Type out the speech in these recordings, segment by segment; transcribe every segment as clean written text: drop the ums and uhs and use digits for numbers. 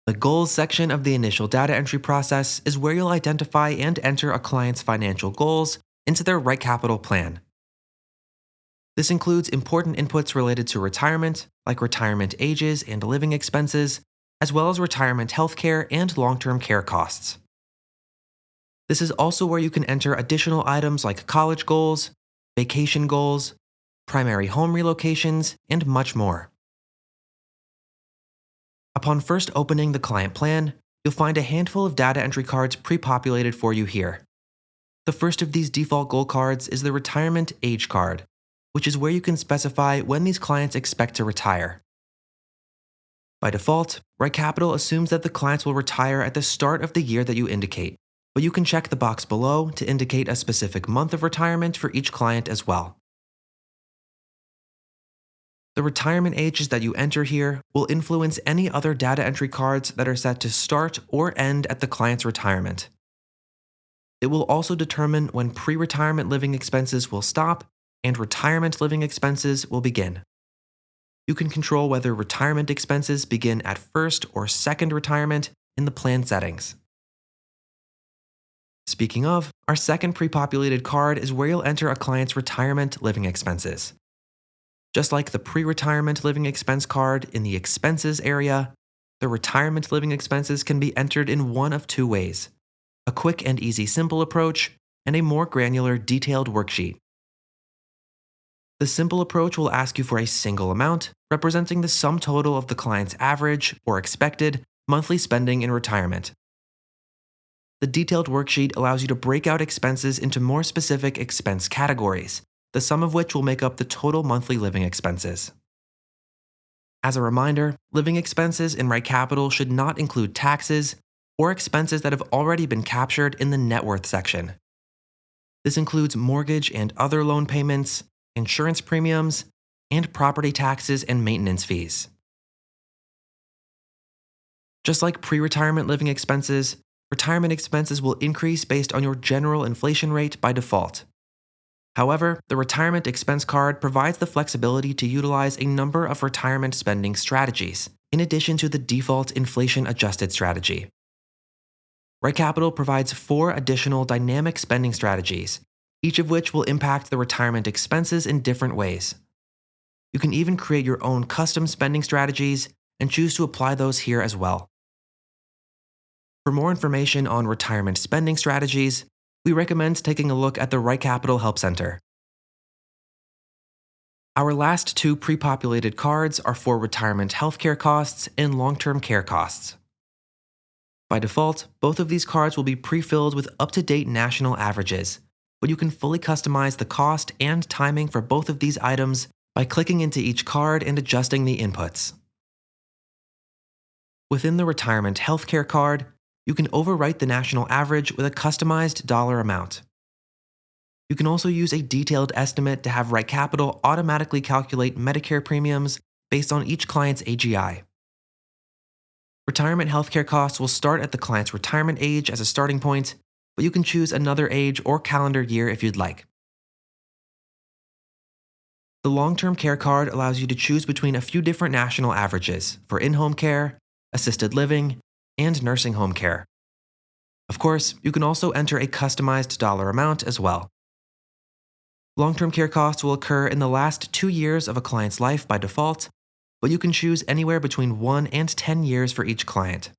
The goals section of the initial data entry process is where you'll identify and enter a client's financial goals into their RightCapital plan. This includes important inputs related to retirement, like retirement ages and living expenses, as well as retirement healthcare and long-term care costs. This is also where you can enter additional items like college goals, vacation goals, primary home relocations, and much more. Upon first opening the client plan, you'll find a handful of data entry cards pre-populated for you here. The first of these default goal cards is the retirement age card, which is where you can specify when these clients expect to retire. By default, RightCapital assumes that the clients will retire at the start of the year that you indicate, but you can check the box below to indicate a specific month of retirement for each client as well. The retirement ages that you enter here will influence any other data entry cards that are set to start or end at the client's retirement. It will also determine when pre-retirement living expenses will stop and retirement living expenses will begin. You can control whether retirement expenses begin at first or second retirement in the plan settings. Speaking of, our second pre-populated card is where you'll enter a client's retirement living expenses. Just like the pre-retirement living expense card in the expenses area, the retirement living expenses can be entered in one of two ways: a quick and easy simple approach and a more granular detailed worksheet. The simple approach will ask you for a single amount representing the sum total of the client's average or expected monthly spending in retirement. The detailed worksheet allows you to break out expenses into more specific expense categories, the sum of which will make up the total monthly living expenses. As a reminder, living expenses in RightCapital should not include taxes or expenses that have already been captured in the net worth section. This includes mortgage and other loan payments, insurance premiums, and property taxes and maintenance fees. Just like pre-retirement living expenses, retirement expenses will increase based on your general inflation rate by default. However, the retirement expense card provides the flexibility to utilize a number of retirement spending strategies, in addition to the default inflation-adjusted strategy. RightCapital provides 4 additional dynamic spending strategies, each of which will impact the retirement expenses in different ways. You can even create your own custom spending strategies and choose to apply those here as well. For more information on retirement spending strategies, we recommend taking a look at the RightCapital Help Center. Our last 2 pre-populated cards are for retirement healthcare costs and long-term care costs. By default, both of these cards will be pre-filled with up-to-date national averages, but you can fully customize the cost and timing for both of these items by clicking into each card and adjusting the inputs. Within the retirement healthcare card, you can overwrite the national average with a customized dollar amount. You can also use a detailed estimate to have RightCapital automatically calculate Medicare premiums based on each client's AGI. Retirement healthcare costs will start at the client's retirement age as a starting point, but you can choose another age or calendar year if you'd like. The long-term care card allows you to choose between a few different national averages for in-home care, assisted living, and nursing home care. Of course, you can also enter a customized dollar amount as well. Long-term care costs will occur in the last 2 years of a client's life by default, but you can choose anywhere between 1 and 10 years for each client.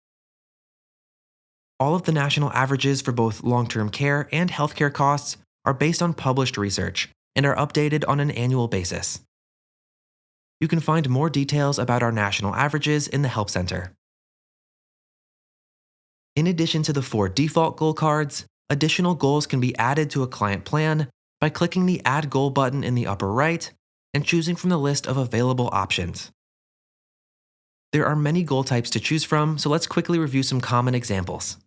All of the national averages for both long-term care and healthcare costs are based on published research and are updated on an annual basis. You can find more details about our national averages in the Help Center. In addition to the 4 default goal cards, additional goals can be added to a client plan by clicking the Add Goal button in the upper right and choosing from the list of available options. There are many goal types to choose from, so let's quickly review some common examples.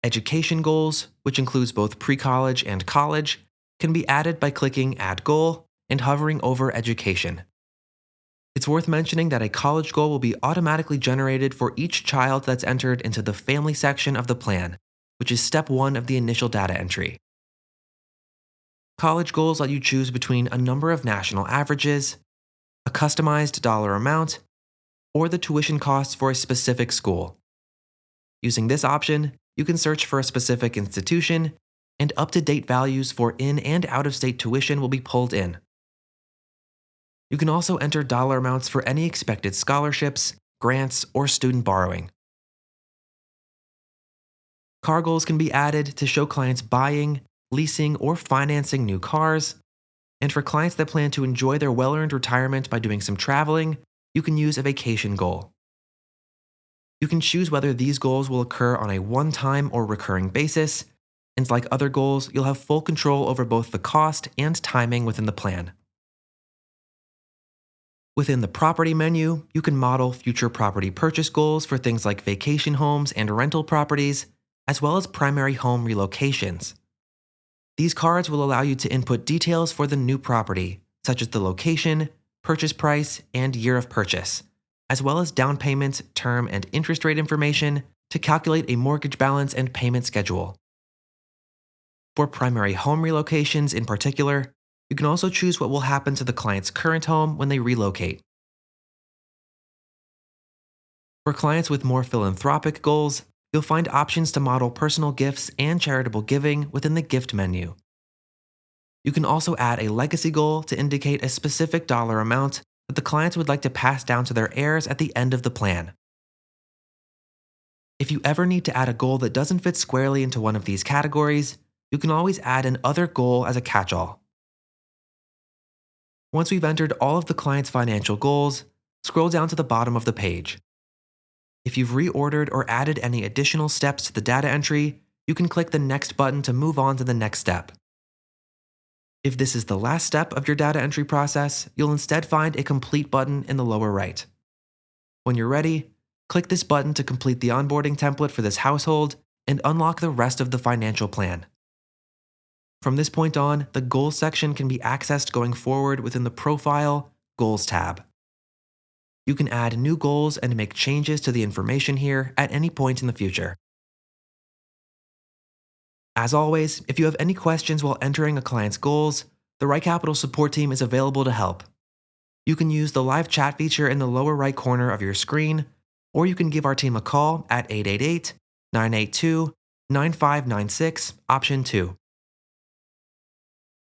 Education goals, which includes both pre-college and college, can be added by clicking Add Goal and hovering over Education. It's worth mentioning that a college goal will be automatically generated for each child that's entered into the Family section of the plan, which is step 1 of the initial data entry. College goals let you choose between a number of national averages, a customized dollar amount, or the tuition costs for a specific school. Using this option, you can search for a specific institution, and up-to-date values for in- and out-of-state tuition will be pulled in. You can also enter dollar amounts for any expected scholarships, grants, or student borrowing. Car goals can be added to show clients buying, leasing, or financing new cars. And for clients that plan to enjoy their well-earned retirement by doing some traveling, you can use a vacation goal. You can choose whether these goals will occur on a one-time or recurring basis, and like other goals, you'll have full control over both the cost and timing within the plan. Within the property menu, you can model future property purchase goals for things like vacation homes and rental properties, as well as primary home relocations. These cards will allow you to input details for the new property, such as the location, purchase price, and year of purchase, as well as down payment, term, and interest rate information to calculate a mortgage balance and payment schedule. For primary home relocations in particular, you can also choose what will happen to the client's current home when they relocate. For clients with more philanthropic goals, you'll find options to model personal gifts and charitable giving within the gift menu. You can also add a legacy goal to indicate a specific dollar amount that the clients would like to pass down to their heirs at the end of the plan. If you ever need to add a goal that doesn't fit squarely into one of these categories, you can always add an other goal as a catch-all. Once we've entered all of the client's financial goals, scroll down to the bottom of the page. If you've reordered or added any additional steps to the data entry, you can click the Next button to move on to the next step. If this is the last step of your data entry process, you'll instead find a Complete button in the lower right. When you're ready, click this button to complete the onboarding template for this household and unlock the rest of the financial plan. From this point on, the Goals section can be accessed going forward within the Profile Goals tab. You can add new goals and make changes to the information here at any point in the future. As always, if you have any questions while entering a client's goals, the RightCapital support team is available to help. You can use the live chat feature in the lower right corner of your screen, or you can give our team a call at 888-982-9596, option 2.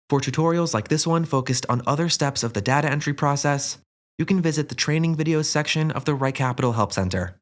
For tutorials like this one focused on other steps of the data entry process, you can visit the training videos section of the RightCapital Help Center.